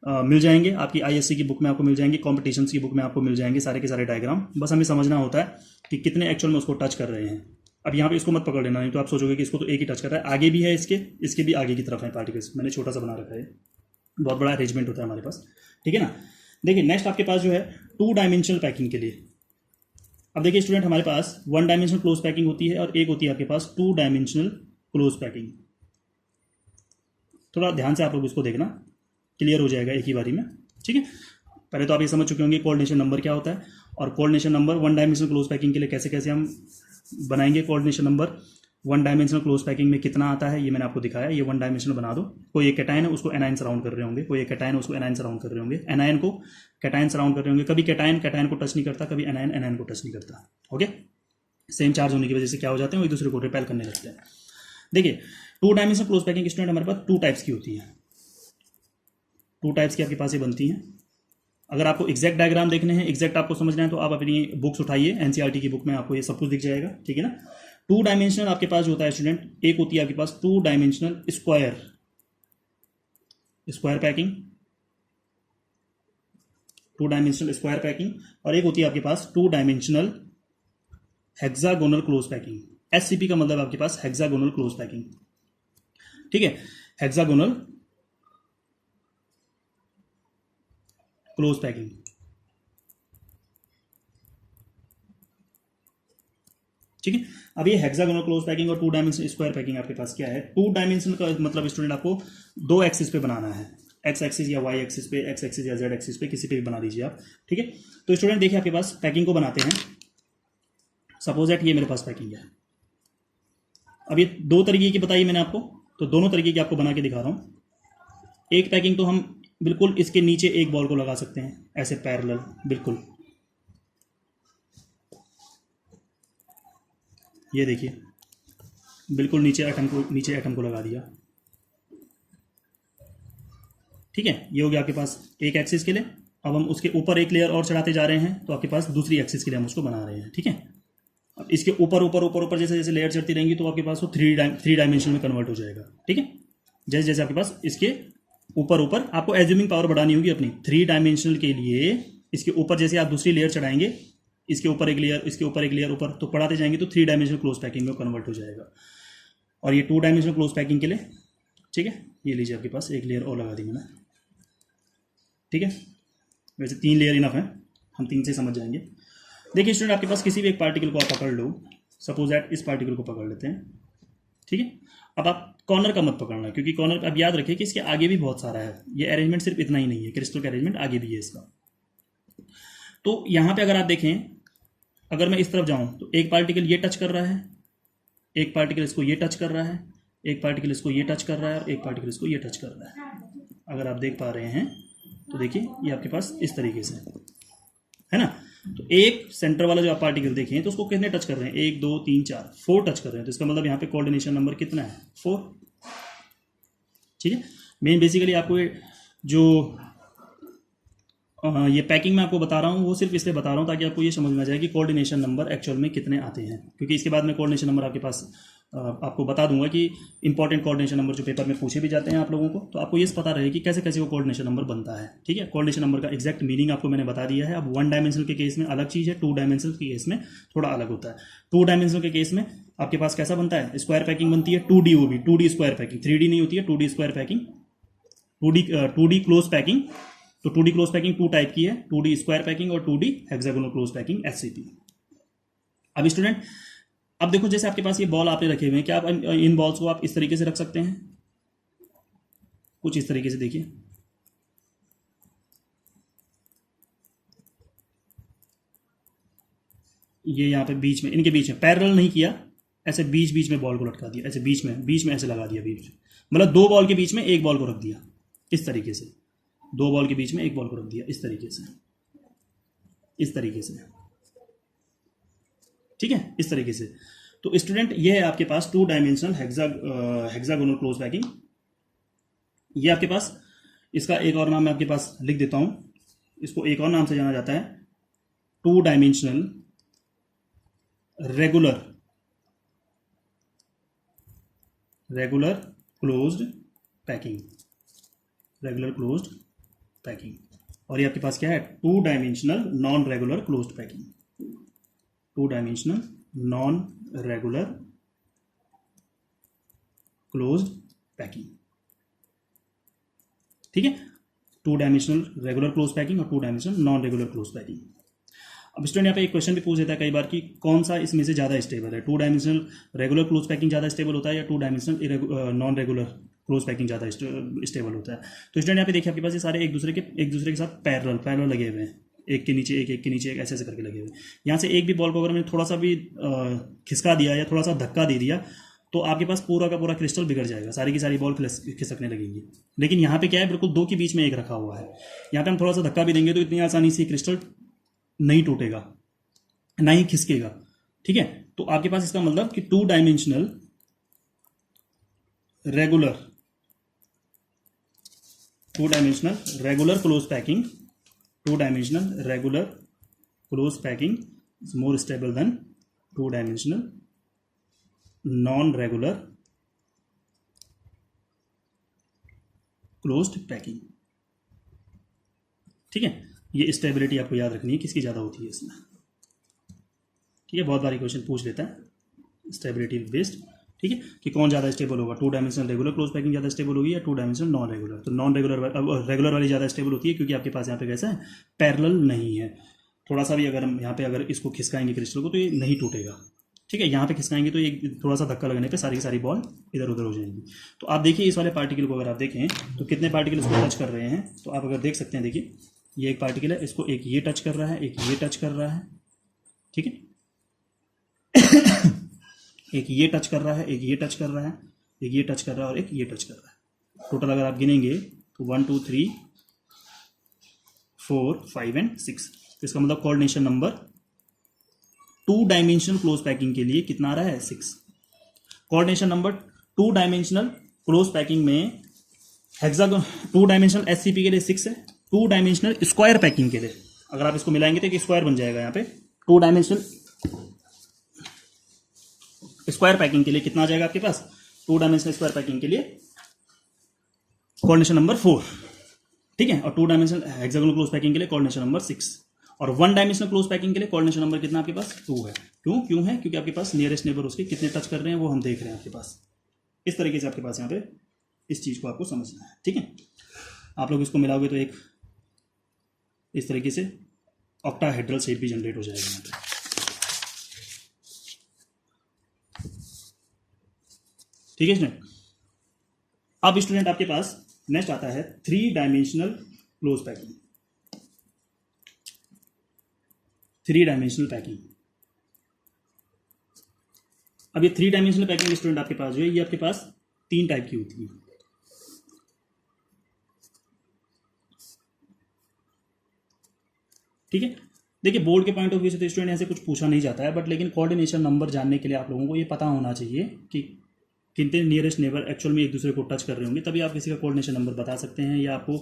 मिल जाएंगे, आपकी आईएससी की बुक में आपको मिल जाएंगे, कॉम्पिटिशन की बुक में आपको मिल जाएंगे, सारे के सारे डायग्राम। बस हमें समझना होता है कि कितने एक्चुअल में उसको टच कर रहे हैं। अब यहाँ पे इसको मत पकड़ लेना, नहीं तो आप सोचोगे कि इसको तो एक ही टच कर रहा है, आगे भी है इसके भी आगे की तरफ है पार्टिकल्स, मैंने छोटा सा बना रखा है, बहुत बड़ा अरेंजमेंट होता है हमारे पास, ठीक है ना। देखिए नेक्स्ट आपके पास जो है 2 डायमेंशनल पैकिंग के लिए, अब देखिए स्टूडेंट हमारे पास 1 डायमेंशनल क्लोज पैकिंग होती है और एक होती है आपके पास 2 डायमेंशनल क्लोज पैकिंग। थोड़ा ध्यान से आप लोग इसको देखना, क्लियर हो जाएगा एक ही बारी में, ठीक है। पहले तो आप ये समझ चुके होंगे कोऑर्डिनेशन नंबर क्या होता है और coordination number 1 dimensional close packing के लिए कैसे कैसे हम बनाएंगे। Coordination number 1 dimensional close packing में कितना आता है ये मैंने आपको दिखाया, ये 1 डायमेंशनल बना दो। कोई एक कैटायन है उसको एनायन सराउंड कर रहे होंगे, कोई एक कैटायन है उसको एनायन सराउंड कर रहे होंगे, एनायन को कैटायन सराउंड कर रहे होंगे, कभी कैटायन को टच नहीं करता, कभी एनायन को टच नहीं करता, ओके। सेम चार्ज होने की वजह से क्या हो जाते हैं, वो एक दूसरे को रिपेल करने लगते हैं। देखिए 2 डायमेंशनल क्लोज पैकिंग स्टूडेंट हमारे पास 2 टाइप्स की होती है, 2 टाइप्स की आपके पास ये बनती हैं। अगर आपको एग्जैक्ट डायग्राम देखने हैं, एग्जैक्ट आपको समझना है, तो आप अपनी बुक्स उठाइए, एनसीईआरटी की बुक में आपको ये सब कुछ दिख जाएगा, ठीक है ना। 2 डायमेंशनल आपके पास जो होता है स्टूडेंट, एक होती है आपके पास 2 dimensional square packing, 2 dimensional square packing, और एक होती है आपके पास 2 dimensional hexagonal close packing. SCP का मतलब आपके पास हेक्सागोनल क्लोज पैकिंग, ठीक है, हेक्सागोनल क्लोज पैकिंग, ठीक है। अब ये हेक्सागोनल क्लोज पैकिंग और 2 डायमेंशनल स्क्वायर पैकिंग आपके पास क्या है। 2 डायमेंशन का मतलब स्टूडेंट आपको 2 एक्सिस पे बनाना है, एक्स एक्सिस या वाई एक्सिस पे, एक्स एक्सिस या जेड एक्सिस पे, किसी पे भी बना दीजिए आप, ठीक है। तो स्टूडेंट देखिए आपके पास पैकिंग को बनाते हैं, सपोज दैट ये मेरे पास पैकिंग है। अब ये 2 तरीके की बताई मैंने आपको, तो दोनों तरीके की आपको बना के दिखा रहा हूं। एक पैकिंग तो हम बिल्कुल इसके नीचे एक बॉल को लगा सकते हैं ऐसे पैरेलल, बिल्कुल ये देखिए बिल्कुल नीचे एटम को लगा दिया। ठीक है, ये हो गया आपके पास एक एक्सिस के लिए। अब हम उसके ऊपर एक लेयर और चढ़ाते जा रहे हैं, तो आपके पास दूसरी एक्सिस के लिए हम उसको बना रहे हैं। ठीक है, अब इसके ऊपर ऊपर ऊपर ऊपर जैसे जैसे लेयर चढ़ती रहेंगी तो आपके पास वो थ्री डायमेंशन में कन्वर्ट हो जाएगा। ठीक है, जैसे जैसे आपके पास इसके ऊपर ऊपर आपको एज्यूमिंग पावर बढ़ानी होगी अपनी। 3 डायमेंशनल के लिए इसके ऊपर जैसे आप दूसरी लेयर चढ़ाएंगे, इसके ऊपर एक लेयर, इसके ऊपर एक लेयर ऊपर, तो पढ़ाते जाएंगे तो 3 डायमेंशनल क्लोज पैकिंग में कन्वर्ट हो जाएगा। और ये 2 डायमेंशनल क्लोज पैकिंग के लिए, ठीक है, ये लीजिए आपके पास एक लेयर और लगा दी मैंने। ठीक है, वैसे 3 लेयर इनफ है, हम 3 से समझ जाएंगे। देखिए स्टूडेंट, आपके पास किसी भी एक पार्टिकल को आप पकड़ लो, सपोज दैट इस पार्टिकल को पकड़ लेते हैं। ठीक है, अब आप कॉर्नर का मत पकड़ना, क्योंकि कॉर्नर अब याद रखिए कि इसके आगे भी बहुत सारा है, ये अरेंजमेंट सिर्फ इतना ही नहीं है, क्रिस्टल का अरेंजमेंट आगे भी है इसका। तो यहाँ पे अगर आप देखें, अगर मैं इस तरफ जाऊँ तो एक पार्टिकल ये टच कर रहा है, एक पार्टिकल इसको ये टच कर रहा है, एक पार्टिकल इसको ये टच कर रहा है और एक पार्टिकल इसको ये टच कर रहा है। अगर आप देख पा रहे हैं तो देखिए ये आपके पास इस तरीके से है ना। तो एक सेंटर वाला जो आप पार्टिकल देखें तो उसको कितने टच कर रहे हैं, 1 2 3 4 4 टच कर रहे हैं। तो इसका मतलब यहाँ पे कोऑर्डिनेशन नंबर कितना है, 4। ठीक है, मेन बेसिकली आपको जो ये पैकिंग मैं आपको बता रहा हूँ वो सिर्फ इसलिए बता रहा हूँ ताकि आपको ये समझ में आ जाए कि कोऑर्डिनेशन नंबर एक्चुअल में कितने आते हैं, क्योंकि इसके बाद में कोऑर्डिनेशन नंबर आपके पास आपको बता दूंगा कि इंपॉर्टेंट कोऑर्डिनेशन नंबर जो पेपर में पूछे भी जाते हैं आप लोगों को, तो आपको ये पता रहे कि कैसे कैसे वो कोऑर्डिनेशन नंबर बनता है। ठीक है, कोऑर्डिनेशन नंबर का एग्जैक्ट मीनिंग आपको मैंने बता दिया है। अब 1 डायमेंशनल के केस में अलग चीज़ है, 2 डायमेंशनल के केस में थोड़ा अलग होता है। 2 डायमेंशनल के केस में आपके पास कैसा बनता है, स्क्वायर पैकिंग बनती है, 2D वो भी 2D स्क्वायर पैकिंग, 3D नहीं होती है, 2D square packing, 2D close packing. तो 2D क्लोज पैकिंग 2 टाइप की है, 2D स्क्वायर पैकिंग और 2D hexagonal close packing, SCP। अब स्टूडेंट, अब देखो जैसे आपके पास ये बॉल आपने रखे हुए हैं, क्या आप इन बॉल्स को आप इस तरीके से रख सकते हैं, कुछ इस तरीके से देखिए। ये यहाँ पे बीच में, इनके बीच में पैरेलल नहीं किया, ऐसे बीच बीच में बॉल को लटका दिया, ऐसे बीच में ऐसे लगा दिया, बीच मतलब 2 बॉल के बीच में एक बॉल को रख दिया इस तरीके से, 2 बॉल के बीच में एक बॉल को रख दिया इस तरीके से, इस तरीके से। ठीक है, इस तरीके से। तो स्टूडेंट ये है आपके पास 2 डायमेंशनल हेक्सागोनल क्लोज पैकिंग। ये आपके पास, इसका एक और नाम मैं आपके पास लिख देता हूं, इसको एक और नाम से जाना जाता है 2 dimensional regular closed packing, regular closed packing. और ये आपके पास क्या है, 2 dimensional non regular closed packing, 2 dimensional non regular closed packing. ठीक है, 2 डायमेंशनल रेगुलर क्लोज पैकिंग और 2 dimensional non regular close packing. अब स्टूडेंट यहाँ पे एक क्वेश्चन भी पूछ देता है कई बार कि कौन सा इसमें से ज़्यादा स्टेबल है, 2 डायमेंशनल रेगुलर क्लोज पैकिंग ज़्यादा स्टेबल होता है या 2 dimensional non regular close packing ज़्यादा स्टेबल होता है। तो स्टूडेंट यहाँ पे देखिए आपके पास ये सारे एक दूसरे के साथ पैरेलल लगे हुए हैं, एक के नीचे एक के नीचे एक ऐसे करके लगे हुए। यहाँ से एक भी बॉल को अगर मैंने थोड़ा सा भी खिसका दिया या थोड़ा सा धक्का दे दिया तो आपके पास पूरा का पूरा क्रिस्टल बिगड़ जाएगा, सारी की सारी बॉल खिसकने लगेंगी। लेकिन यहाँ पे क्या है, बिल्कुल 2 के बीच में एक रखा हुआ है, यहाँ पे हम थोड़ा सा धक्का भी देंगे तो इतनी आसानी से क्रिस्टल नहीं टूटेगा, ना ही खिसकेगा। ठीक है, तो आपके पास इसका मतलब कि 2 dimensional regular close packing, 2 dimensional regular close packing is more stable than 2 dimensional non regular closed packing. ठीक है, ये स्टेबिलिटी आपको याद रखनी है किसकी ज़्यादा होती है इसमें। ठीक है, बहुत बारी क्वेश्चन पूछ लेता है स्टेबिलिटी बेस्ड। ठीक है, कि कौन ज़्यादा स्टेबल होगा, 2 डायमेंशनल रेगुलर क्लोज पैकिंग ज़्यादा स्टेबल होगी या 2 डायमेंशनल नॉन रेगुलर। तो नॉन रेगुलर वाली ज़्यादा स्टेबल होती है, क्योंकि आपके पास यहाँ पे कैसा है, पैरेलल नहीं है। थोड़ा सा भी अगर हम यहाँ पे अगर इसको खिसकाएंगे क्रिस्टल को तो ये नहीं टूटेगा। ठीक है, यहाँ पे खिसकाएंगे तो ये थोड़ा सा धक्का लगने पे सारी की सारी बॉल इधर उधर हो जाएंगी। तो आप देखिए इस वाले पार्टिकल को अगर आप देखें तो कितने पार्टिकल इसको टच कर रहे हैं, तो आप अगर देख सकते हैं, देखिए ये एक पार्टिकल है, इसको एक ये टच कर रहा है, एक ये टच कर रहा है। ठीक है एक ये टच कर रहा है, एक ये टच कर रहा है, एक ये टच कर रहा है और एक ये टच कर रहा है। टोटल अगर आप गिनेंगे तो 1 2 3 4, 5 एंड 6। तो इसका मतलब coordination number 2 dimensional close packing के लिए कितना आ रहा है? 6। Coordination number 2 dimensional close packing में हेक्सागोन 2 डायमेंशनल एससीपी के लिए 6 है। 2 डायमेंशनल स्क्वायर पैकिंग के लिए अगर आप इसको मिलाएंगे तो एक स्क्वायर बन जाएगा। यहाँ पे 2 डायमेंशनल स्क्वायर पैकिंग के लिए कितना आ जाएगा आपके पास? 2 डायमेंशनल स्क्वायर पैकिंग के लिए कोऑर्डिनेशन नंबर 4, ठीक है। और 2 डायमेंशनल हेक्सागोनल क्लोज पैकिंग के लिए कोऑर्डिनेशन नंबर 6 और 1 डायमेंशनल क्लोज पैकिंग के लिए कोऑर्डिनेशन नंबर कितना आपके पास? 2 है। क्यों है? क्योंकि आपके पास नियरेस्ट नेबर उसके कितने टच कर रहे हैं वो हम देख रहे हैं आपके पास। इस तरीके से आपके पास यहाँ पे इस चीज को आपको समझना है, ठीक है। आप लोग इसको मिलाओगे तो एक इस तरीके से ऑक्टाहेड्रल शेप भी जनरेट हो जाएगा यहाँ पे, ठीक है स्टूडेंट। अब स्टूडेंट आपके पास नेक्स्ट आता है 3 dimensional close packing. 3 dimensional packing. अब ये 3 डायमेंशनल पैकिंग स्टूडेंट आपके पास जो है ये आपके पास 3 टाइप की होती है, ठीक है। देखिए बोर्ड के पॉइंट ऑफ व्यू से तो स्टूडेंट ऐसे कुछ पूछा नहीं जाता है, बट लेकिन कोऑर्डिनेशन नंबर जानने के लिए आप लोगों को ये पता होना चाहिए कि कितने नियरेस्ट नेबर एक्चुअल में एक दूसरे को टच कर रहे होंगे, तभी आप किसी का कोऑर्डिनेशन नंबर बता सकते हैं या आपको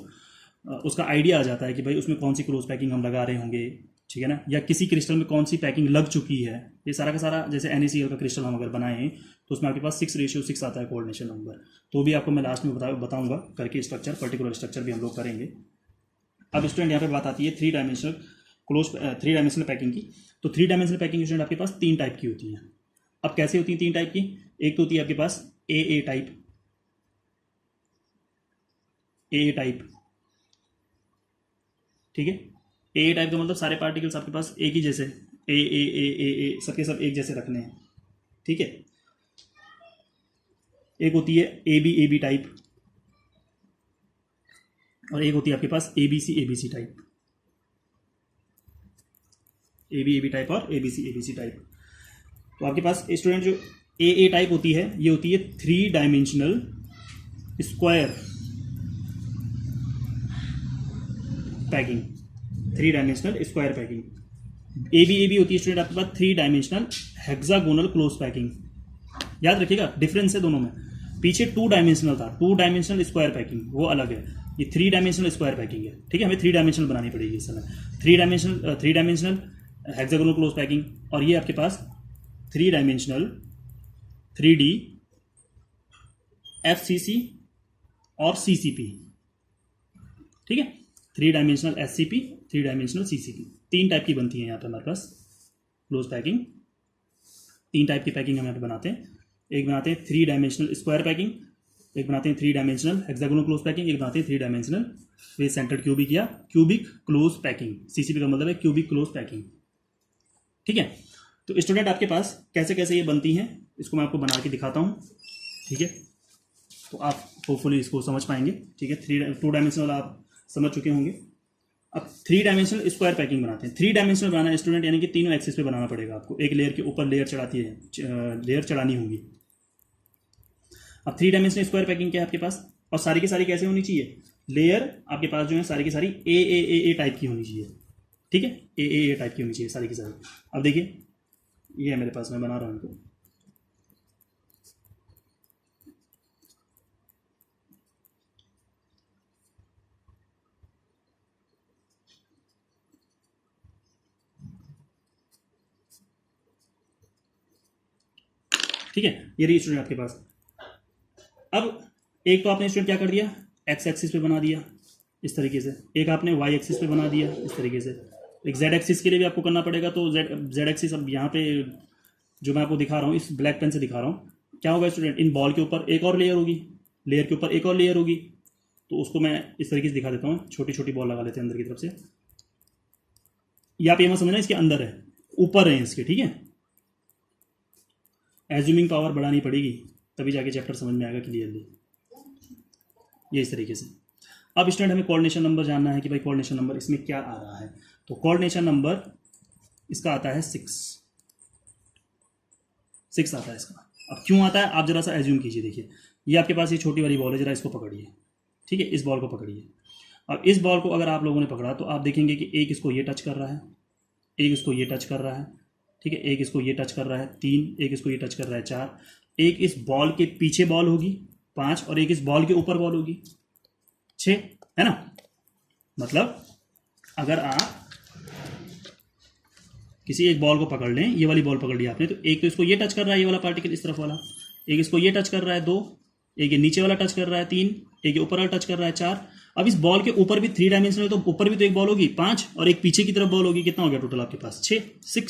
उसका आइडिया आ जाता है कि भाई उसमें कौन सी क्लोज पैकिंग हम लगा रहे होंगे, ठीक है ना, या किसी क्रिस्टल में कौन सी पैकिंग लग चुकी है। ये सारा का सारा जैसे NaCl का क्रिस्टल हम अगर बनाएं तो उसमें आपके पास 6:6 आता है कोऑर्डिनेशन नंबर। तो भी आपको मैं लास्ट में बताऊंगा करके स्ट्रक्चर, पर्टिकुलर स्ट्रक्चर भी हम लोग करेंगे। अब स्टूडेंट यहाँ पे बात आती है 3 डायमेंशनल पैकिंग की। तो 3 डायमेंशनल पैकिंग स्टूडेंट आपके पास 3 टाइप की होती है। अब कैसे होती है 3 टाइप की? एक तो होती है आपके पास AA टाइप, AA टाइप, ठीक है। AA टाइप का मतलब सारे पार्टिकल्स आपके पास एक ही जैसे ए सबके सब एक जैसे रखने हैं, ठीक है। एक होती है AB टाइप और एक होती है आपके पास ABC टाइप, AB टाइप और ABC टाइप। तो आपके पास स्टूडेंट जो AA टाइप होती है ये होती है 3 dimensional square packing, 3 dimensional square packing. AB होती है स्टूडेंट आपके पास 3 डायमेंशनल हेक्सागोनल क्लोज पैकिंग। याद रखिएगा डिफरेंस है दोनों में। पीछे 2 डायमेंशनल था, 2 डायमेंशनल स्क्वायर पैकिंग वो अलग है, ये 3 डायमेंशनल स्क्वायर पैकिंग है, ठीक है। हमें 3 डायमेंशनल बनानी पड़ेगी इस समय। 3 डायमेंशनल हेक्सागोनल क्लोज पैकिंग और ये आपके पास 3 डायमेंशनल 3D FCC और CCP, ठीक है। 3 dimensional SCP, 3 dimensional CCP, 3 type की बनती है यहाँ पे हमारे पास क्लोज पैकिंग। 3 टाइप की पैकिंग हम यहाँ पे बनाते हैं। एक बनाते हैं 3 डायमेंशनल स्क्वायर पैकिंग, एक बनाते हैं 3 डायमेंशनल हेक्सागोनल क्लोज पैकिंग, एक बनाते हैं 3 डायमेंशनल फेस सेंटर्ड क्यूबिक या क्यूबिक क्लोज पैकिंग। CCP का मतलब है क्यूबिक क्लोज पैकिंग, ठीक है। तो स्टूडेंट आपके पास कैसे कैसे ये बनती हैं इसको मैं आपको बना के दिखाता हूँ, ठीक है। तो आप होपफुली इसको समझ पाएंगे, ठीक है। 2 डायमेंशनल आप समझ चुके होंगे। अब 3 डायमेंशनल स्क्वायर पैकिंग बनाते हैं। 3 डायमेंशनल बनाना है स्टूडेंट यानी कि तीनों एक्सिस पे बनाना पड़ेगा आपको, एक लेयर के ऊपर लेयर चढ़ानी होगी। अब 3 डायमेंशनल स्क्वायर पैकिंग क्या है आपके पास, और सारी की सारी कैसे होनी चाहिए? लेयर आपके पास जो है सारी की सारी ए टाइप की होनी चाहिए, ठीक है। ए टाइप की होनी चाहिए सारी की सारी। अब देखिए ये है मेरे पास, मैं बना रहा हूँ इनको, ठीक है। ये रही स्टूडेंट आपके पास। अब एक तो आपने स्टूडेंट क्या कर दिया, एक्स एक्सिस पे बना दिया इस तरीके से, एक आपने वाई एक्सिस पे बना दिया इस तरीके से, एक जेड एक्सिस के लिए भी आपको करना पड़ेगा। तो जेड एक्सिस अब यहाँ पे जो मैं आपको दिखा रहा हूँ इस ब्लैक पेन से दिखा रहा हूँ, क्या होगा स्टूडेंट, इन बॉल के ऊपर एक और लेयर होगी, लेयर के ऊपर एक और लेयर होगी। तो उसको मैं इस तरीके से दिखा देता हूँ, छोटी छोटी बॉल लगा लेते हैं अंदर की तरफ से। ये आप ये मत समझना इसके अंदर है, ऊपर है इसके, ठीक है। एज्यूमिंग पावर बढ़ानी पड़ेगी तभी जाके चैप्टर समझ में आएगा क्लियरली, ये इस तरीके से। अब स्टूडेंट हमें कोऑर्डिनेशन नंबर जानना है कि भाई कोऑर्डिनेशन नंबर इसमें क्या आ रहा है। तो कोऑर्डिनेशन नंबर इसका आता है 6 आता है इसका। अब क्यों आता है आप जरा सा एज्यूम कीजिए। देखिए ये आपके पास ये छोटी वाली बॉल है, जरा इसको पकड़िए, ठीक है, इस बॉल को पकड़िए। अब इस बॉल को अगर आप लोगों ने पकड़ा तो आप देखेंगे कि एक इसको ये टच कर रहा है, एक इसको ये टच कर रहा है, ठीक है, एक इसको ये टच कर रहा है 3, एक इसको ये टच कर रहा है 4, एक इस बॉल के पीछे बॉल होगी 5 और एक इस बॉल के ऊपर बॉल होगी 6, है ना। मतलब अगर आप किसी एक बॉल को पकड़ लें, ये वाली बॉल पकड़ ली आपने, तो एक तो इसको ये टच कर रहा है ये वाला पार्टिकल इस तरफ वाला, एक इसको ये टच कर रहा है 2, एक ये नीचे वाला टच कर रहा है 3, एक ये ऊपर वाला टच कर रहा है 4। अब इस बॉल के ऊपर भी 3 डायमेंशनल है तो ऊपर भी तो एक बॉल होगी 5 और एक पीछे की तरफ बॉल होगी, कितना हो गया टोटल आपके पास 6।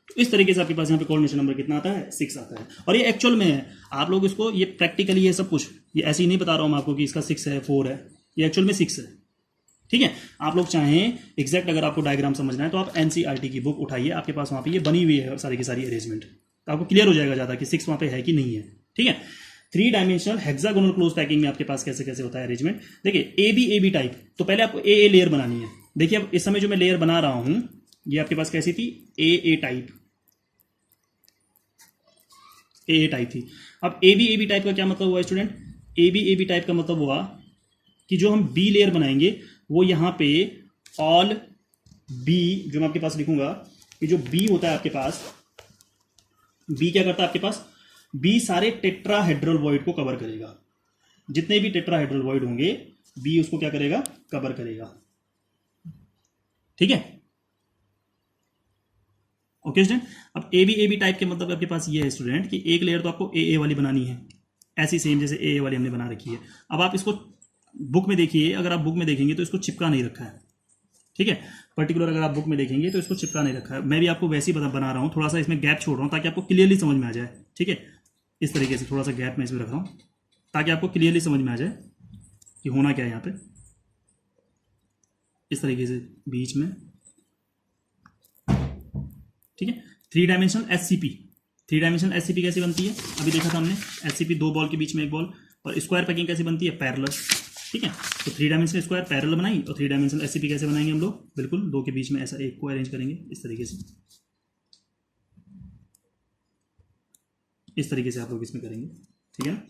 तो इस तरीके से आपके पास यहाँ पे कोऑर्डिनेशन नंबर कितना आता है 6 आता है। और ये एक्चुअल में है, आप लोग इसको ये प्रैक्टिकली ये सब कुछ ये ऐसे ही नहीं बता रहा हूँ मैं आपको कि इसका 6 है 4 है, ये एक्चुअल में 6 है, ठीक है। आप लोग चाहें एग्जैक्ट अगर आपको डायग्राम समझना है तो आप एनसीईआरटी की बुक उठाइए, आपके पास वहाँ पे ये बनी हुई है सारी की सारी अरेंजमेंट, तो आपको क्लियर हो जाएगा ज़्यादा कि 6 वहाँ पे है कि नहीं है, ठीक है। 3 डायमेंशनल हेक्सागोनल क्लोज पैकिंग में आपके पास कैसे कैसे होता है अरेंजमेंट। देखिए ए बी टाइप, तो पहले आपको ए लेयर बनानी है। देखिए अब इस समय जो मैं लेयर बना रहा हूं ये आपके पास कैसी थी, ए टाइप, ए टाइप थी। अब ए बी टाइप का क्या मतलब हुआ स्टूडेंट, ए बी टाइप का मतलब हुआ कि जो हम बी लेयर बनाएंगे वो यहाँ पे ऑल बी, जो मैं आपके पास लिखूंगा कि जो बी होता है आपके पास, बी क्या करता है आपके पास, बी सारे टेट्राहेड्रल वॉइड को कवर करेगा, जितने भी टेट्राहेड्रल वॉइड होंगे बी उसको क्या करेगा, कवर करेगा, ठीक है। ओके स्टूडेंट, अब ए बी टाइप के मतलब आपके पास ये है स्टूडेंट कि एक लेयर तो आपको ए वाली बनानी है, ऐसी सेम जैसे ए वाली हमने बना रखी है। अब आप इसको बुक में देखिए, अगर आप बुक में देखेंगे तो इसको चिपका नहीं रखा है, ठीक है, पर्टिकुलर अगर आप बुक में देखेंगे तो इसको चिपका नहीं रखा है। मैं भी आपको वैसे ही बना रहा हूँ, थोड़ा सा इसमें गैप छोड़ रहा हूँ ताकि आपको क्लियरली समझ में आ जाए, ठीक है। इस तरीके से थोड़ा सा गैप मैं इसमें रख रहा हूँ ताकि आपको क्लियरली समझ में आ जाए कि होना क्या है यहाँ पे, इस तरीके से बीच में, ठीक है। 3 डायमेंशनल एससीपी, 3 डायमेंशनल एससीपी कैसे बनती है, अभी देखा था हमने, एससीपी 2 बॉल के बीच में एक बॉल, और स्क्वायर पैकिंग कैसे बनती है, पैरेलल, ठीक है। तो 3 डायमेंशनल स्क्वायर पैरेलल बनाई, और 3 डायमेंशनल एससीपी कैसे बनाएंगे हम लोग, बिल्कुल 2 के बीच में ऐसा एक को अरेंज करेंगे इस तरीके से, इस तरीके से आप लोग इसमें करेंगे, ठीक है ना।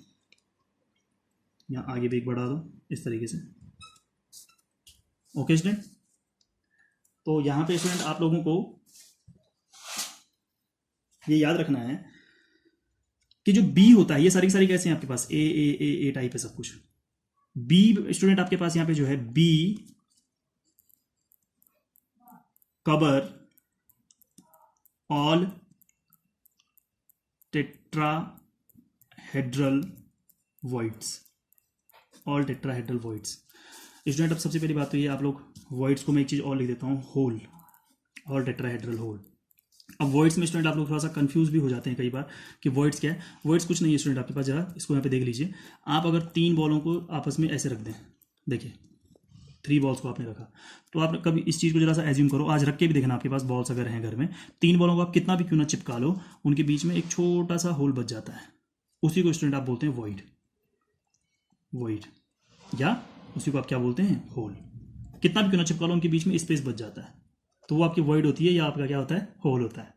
यहाँ आगे भी एक बढ़ा दो इस तरीके से, ओके स्टूडेंट। तो यहाँ पे स्टूडेंट आप लोगों को ये याद रखना है कि जो बी होता है, ये सारी सारी कैसे हैं आपके पास, ए टाइप है सब कुछ। बी स्टूडेंट आपके पास यहाँ पे जो है B cover all tetrahedral voids, all tetrahedral voids. Student अब सबसे पहली बात तो ये, आप लोग वॉइड्स को मैं एक चीज और लिख देता हूँ, होल, ऑल टेट्राहेड्रल होल। अब वॉइड्स में स्टूडेंट आप लोग थोड़ा सा कंफ्यूज भी हो जाते हैं कई बार कि वॉइड्स क्या है। वॉइड्स कुछ नहीं है स्टूडेंट आपके पास, जरा इसको यहाँ पे देख लीजिए। आप अगर 3 बॉलों को आपस में ऐसे रख दें, देखिए 3 बॉल्स को आपने रखा, तो आप कभी इस चीज़ को जरा सा एज्यूम करो, आज रख के भी देखना आपके पास बॉल्स अगर हैं घर में, 3 बॉलों को आप कितना भी क्यों ना चिपका लो, उनके बीच में एक छोटा सा होल बच जाता है, उसी को स्टूडेंट आप बोलते हैं वॉइड, वॉइड, या उसी को आप क्या बोलते हैं, होल। कितना भी क्यों ना चिपका लो उनके बीच में स्पेस बच जाता है, तो वो आपकी वॉइड होती है या आपका क्या होता है, होल होता है,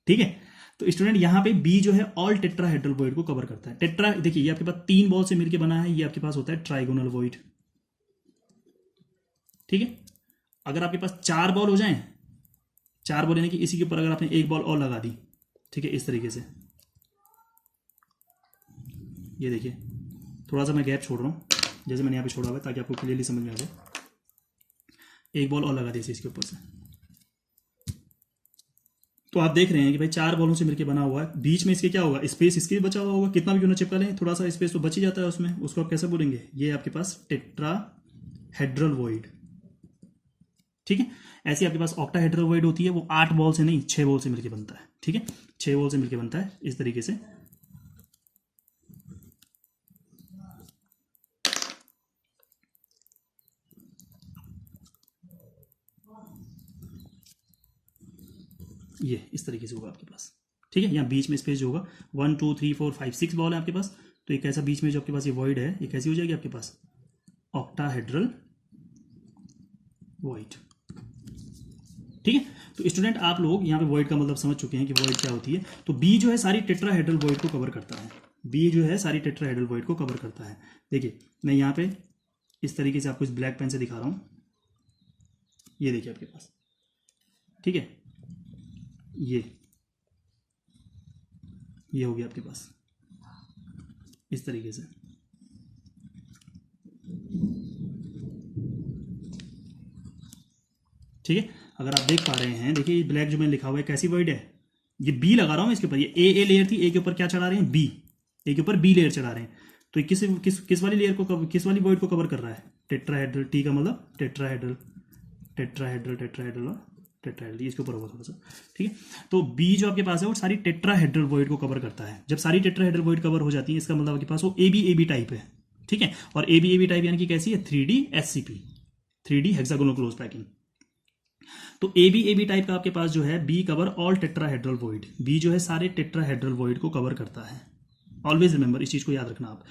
ठीक है। तो स्टूडेंट यहाँ पे बी जो है ऑल टेट्राहेड्रल वॉइड को कवर करता है। टेट्रा देखिए ये आपके पास 3 बॉल से मिलकर बना है, ये आपके पास होता है ट्राइगोनल वॉइड, ठीक है। अगर आपके पास 4 बॉल हो जाएं, 4 बॉल यानी कि इसी के ऊपर अगर आपने एक बॉल और लगा दी, ठीक है, इस तरीके से, ये देखिए थोड़ा सा मैं गैप छोड़ रहा हूँ जैसे मैंने यहाँ पे छोड़ा हुआ है ताकि आपको क्लियरली समझ में आ जाए। एक बॉल और लगा दी इसके ऊपर से, तो आप देख रहे हैं कि भाई 4 बॉलों से मिलकर बना हुआ है, बीच में इसके क्या होगा, स्पेस इसके भी बचा हुआ होगा, कितना भी क्यों ना चिपका लें थोड़ा सा स्पेस तो बच ही जाता है उसमें, उसको आप कैसे बोलेंगे, ये आपके पास टेट्राहेड्रल वॉइड, ठीक है। ऐसे आपके पास ऑक्टाहेड्रल वॉइड होती है, वो 8 बॉल से नहीं 6 बॉल से मिलकर बनता है, ठीक है, 6 बॉल से मिलकर बनता है इस तरीके से। ये इस तरीके से होगा आपके पास, ठीक है। यहाँ बीच में स्पेस जो होगा 1 2 3 4 5 6 बॉल है आपके पास, तो एक ऐसा बीच में जो आपके पास ये वॉइड है, ये कैसी हो जाएगी आपके पास, ऑक्टाहेड्रल वॉइड, ठीक है। तो स्टूडेंट आप लोग यहाँ पे वॉइड का मतलब समझ चुके हैं कि वॉइड क्या होती है। तो बी जो है सारी टेट्राहेड्रल वॉइड को कवर करता है, बी जो है सारी टेट्राहेड्रल वॉइड को कवर करता है। देखिए मैं यहाँ पे इस तरीके से आपको इस ब्लैक पेन से दिखा रहा हूं, ये देखिए आपके पास, ठीक है, ये हो गया आपके पास इस तरीके से। ठीक है, अगर आप देख पा रहे हैं, देखिए ये ब्लैक जो मैंने लिखा हुआ है कैसी वर्ड है, ये बी लगा रहा हूं इसके ऊपर, ये ए लेयर थी, ए के ऊपर क्या चढ़ा रहे हैं, बी, ए के ऊपर बी लेयर चढ़ा रहे हैं। तो ये किस वाली लेयर को, किस वाली वर्ड को कवर कर रहा है, टेट्राहेड्रल, टी का मतलब टेट्राहेड्रल, टेट्राहेड्रल, टेट्राहेड्रल और टेट्राहेड्रल, इसके ऊपर होगा थोड़ा सा, ठीक है। तो बी जो आपके पास है वो सारी टेट्राहेड्रल वॉइड को कवर करता है। जब सारी टेट्राहेड्रल वॉइड कवर हो जाती है, इसका मतलब आपके पास वो एबी टाइप है, ठीक है। और एबी टाइप यानी कि कैसी है, 3D SCP, 3D hexagonal close packing. तो एबी टाइप का आपके पास जो है, B cover all tetrahedral void, B जो है सारे टेट्राहेड्रल वॉइड को कवर करता है। ऑलवेज रिमेंबर, इस चीज को याद रखना आप।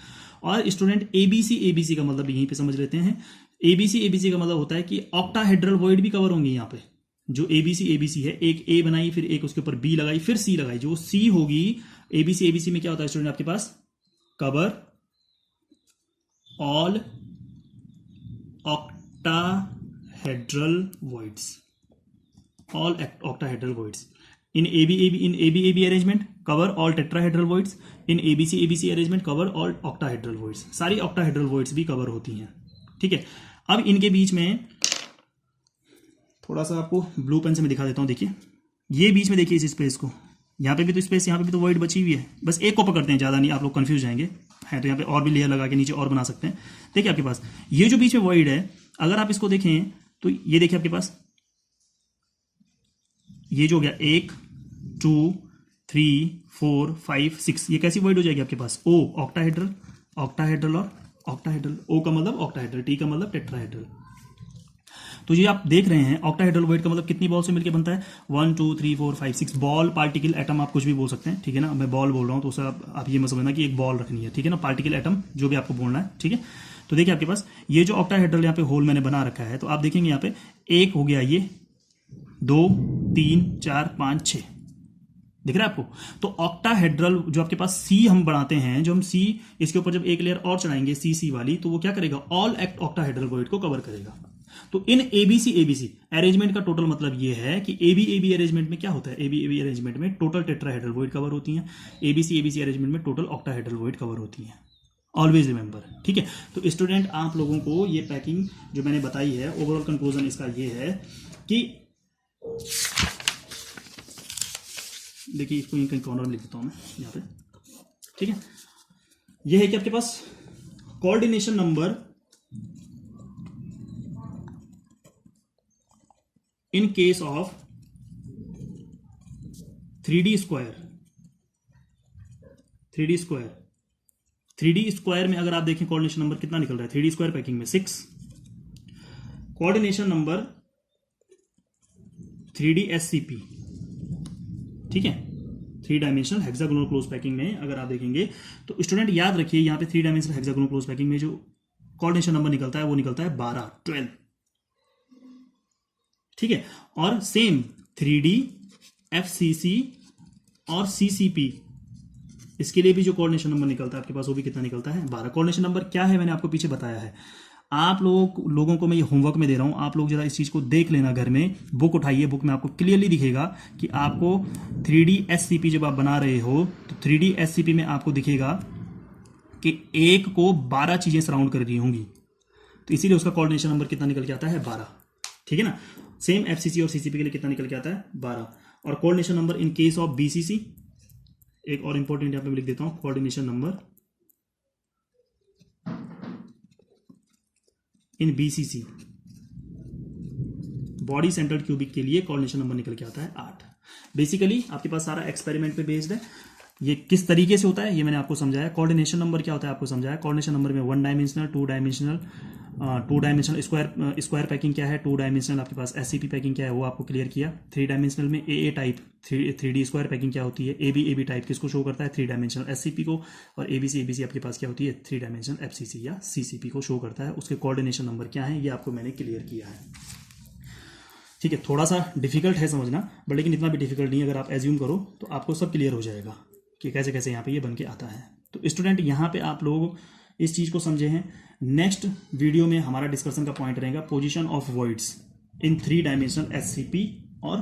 और स्टूडेंट एबीसी का मतलब यहीं पे समझ लेते हैं। एबीसी का मतलब होता है कि ऑक्टाहेड्रल वॉइड भी कवर होंगे यहाँ पे। जो एबीसी है, एक ए बनाई, फिर एक उसके ऊपर बी लगाई, फिर सी लगाई, जो सी होगी एबीसी में क्या होता है स्टूडेंट आपके पास, cover all octahedral voids, all octahedral voids. In AB arrangement cover all tetrahedral voids. In ABC arrangement cover all octahedral voids. सारी octahedral voids भी कवर होती हैं, ठीक है। अब इनके बीच में थोड़ा सा आपको ब्लू पेन से मैं दिखा देता हूं। देखिए ये बीच में, देखिए इस स्पेस को, यहाँ पे भी तो स्पेस, यहाँ पे भी तो वॉइड बची हुई है, बस एक को पकड़ते हैं, ज़्यादा नहीं, आप लोग कंफ्यूज जाएंगे है। तो यहाँ पे और भी लेयर लगा के नीचे और बना सकते हैं। देखिए आपके पास ये जो बीच में वॉइड है, अगर आप इसको देखें तो ये देखिए आपके पास ये जो हो गया 1 2 3 4 5 6, ये कैसी वर्ड हो जाएगी आपके पास, ओ, ऑक्टाहेड्रल, ऑक्टाहेड्रल और ऑक्टाहेड्रल, ओ का मतलब ऑक्टाहेड्रल, टी का मतलब टेट्राहेड्रल। तो ये आप देख रहे हैं ऑक्टाहेड्रल वर्ड का मतलब कितनी बॉल से मिलकर बनता है, 1 2 3 4 5 6 बॉल, पार्टिकल, एटम, आप कुछ भी बोल सकते हैं, ठीक है ना। मैं बॉल बोल रहा हूं तो उसे आप ये मत समझना कि एक बॉल रखनी है, ठीक है ना, पार्टिकल, एटम, जो भी आपको बोलना है, ठीक है। तो देखिए आपके पास ये जो ऑक्टाहेड्रल यहाँ पे होल मैंने बना रखा है, तो आप देखेंगे यहाँ पे एक हो गया, ये 2 3 4 5 6, दिख रहा है आपको। तो ऑक्टाहेड्रल जो आपके पास सी हम बनाते हैं, जो हम सी इसके ऊपर जब एक लेयर और चढ़ाएंगे सी वाली, तो वो क्या करेगा, ऑल ऑक्टाहेड्रल वॉइड को कवर करेगा। तो इन एबीसी अरेंजमेंट का टोटल मतलब ये है कि एबी अरेंजमेंट में क्या होता है, एबी अरेंजमेंट में टोटल टेट्राहेड्रल वॉइड कवर होती हैं, एबीसी अरेंजमेंट में टोटल ऑक्टाहेड्रल वॉइड कवर होती हैं। ऑलवेज रिमेंबर, ठीक है। तो स्टूडेंट आप लोगों को ये पैकिंग जो मैंने बताई है, ओवरऑल कंक्लूजन इसका ये है कि देखिए, इसको कहीं कॉर्नर में लिख देता हूं मैं यहाँ पे, ठीक है। यह है कि आपके पास coordination number in case of 3D square, 3D square में अगर आप देखें कोऑर्डिनेशन नंबर कितना निकल रहा है 3D स्क्वायर पैकिंग में 6, कोऑर्डिनेशन नंबर 3D SCP, ठीक है, 3 डायमेंशनल हेक्सागोनल क्लोज पैकिंग में अगर आप देखेंगे तो स्टूडेंट याद रखिए, यहाँ पे 3 डायमेंशनल हेक्सागोनल क्लोज पैकिंग में जो कोऑर्डिनेशन नंबर निकलता है वो निकलता है 12, ठीक है। और सेम 3D FCC और CCP, इसके लिए भी जो कोऑर्डिनेशन नंबर निकलता है आपके पास वो भी कितना निकलता है 12। कोऑर्डिनेशन नंबर क्या है मैंने आपको पीछे बताया है, आप लोगों को मैं ये होमवर्क में दे रहा हूं, आप लोग जरा इस चीज को देख लेना, घर में बुक उठाइए, बुक में आपको क्लियरली दिखेगा कि आपको 3D SCP जब आप बना रहे हो तो 3D SCP में आपको दिखेगा कि एक को 12 चीजें सराउंड कर रही होंगी, तो इसीलिए उसका कोऑर्डिनेशन नंबर कितना निकल के आता है 12, ठीक है ना। सेम FCC और CCP के लिए कितना निकल के आता है 12। और coordination number in case of BCC, एक और इंपॉर्टेंट यहां पे मैं लिख देता हूं, कोऑर्डिनेशन नंबर इन BCC, बॉडी सेंटर्ड क्यूबिक के लिए कोऑर्डिनेशन नंबर निकल के आता है 8। बेसिकली आपके पास सारा एक्सपेरिमेंट पे बेस्ड है। ये किस तरीके से होता है ये मैंने आपको समझाया। कोऑर्डिनेशन नंबर क्या होता है आपको समझाया। कोऑर्डिनेशन नंबर में 1 डायमेंशनल, 2 डायमेंशनल स्क्वायर पैकिंग क्या है, 2 डायमेंशनल आपके पास SCP पैकिंग क्या है वो आपको क्लियर किया। 3 डायमेंशनल में AA type 3D square packing क्या होती है, AB टाइप किसको शो करता है 3 डायमेंशनल SCP को, और ABC आपके पास क्या होती है 3 डायमेंशनल FCC या CCP को शो करता है। उसके कोऑर्डिनेशन नंबर क्या है ये आपको मैंने क्लियर किया है, ठीक है। थोड़ा सा डिफिकल्ट है समझना, बट लेकिन इतना भी डिफिकल्ट नहीं है। अगर आप एज्यूम करो तो आपको सब क्लियर हो जाएगा कि कैसे कैसे यहाँ पे ये बन के आता है। तो स्टूडेंट यहाँ पे आप लोग इस चीज़ को समझे हैं। नेक्स्ट वीडियो में हमारा डिस्कशन का पॉइंट रहेगा position of voids in 3 dimensional SCP और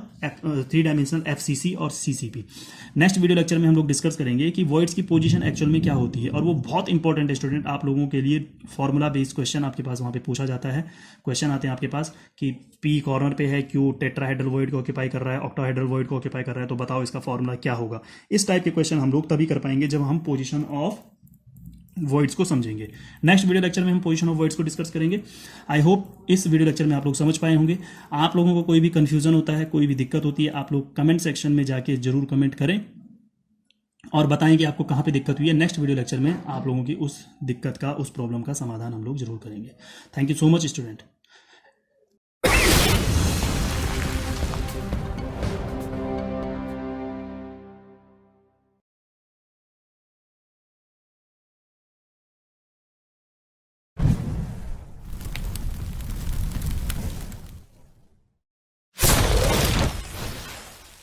3 डायमेंशनल एफसीसी और सीसीपी। नेक्स्ट वीडियो लेक्चर में हम लोग डिस्कस करेंगे कि वॉइड्स की पोजीशन एक्चुअल में क्या होती है, और वो बहुत इंपॉर्टेंट है स्टूडेंट आप लोगों के लिए। फॉर्मूला बेस्ड क्वेश्चन आपके पास वहाँ पे पूछा जाता है। क्वेश्चन आते हैं आपके पास कि पी कॉर्नर पे है, क्यू टेट्राहेड्रल वॉइड को ऑक्यूपाई कर रहा है, ऑक्टाहेड्रल वॉइड को ऑक्यूपाई कर रहा है, तो बताओ इसका फॉर्मूला क्या होगा। इस टाइप के क्वेश्चन हम लोग तभी कर पाएंगे जब हम पोजीशन ऑफ वॉइड्स को समझेंगे। नेक्स्ट वीडियो लेक्चर में हम पोजीशन ऑफ वॉइड्स को डिस्कस करेंगे। आई होप इस वीडियो लेक्चर में आप लोग समझ पाए होंगे। आप लोगों को कोई भी कंफ्यूजन होता है, कोई भी दिक्कत होती है, आप लोग कमेंट सेक्शन में जाके जरूर कमेंट करें और बताएं कि आपको कहाँ पे दिक्कत हुई है। नेक्स्ट वीडियो लेक्चर में आप लोगों की उस दिक्कत का, उस प्रॉब्लम का समाधान हम लोग जरूर करेंगे। Thank you so much student.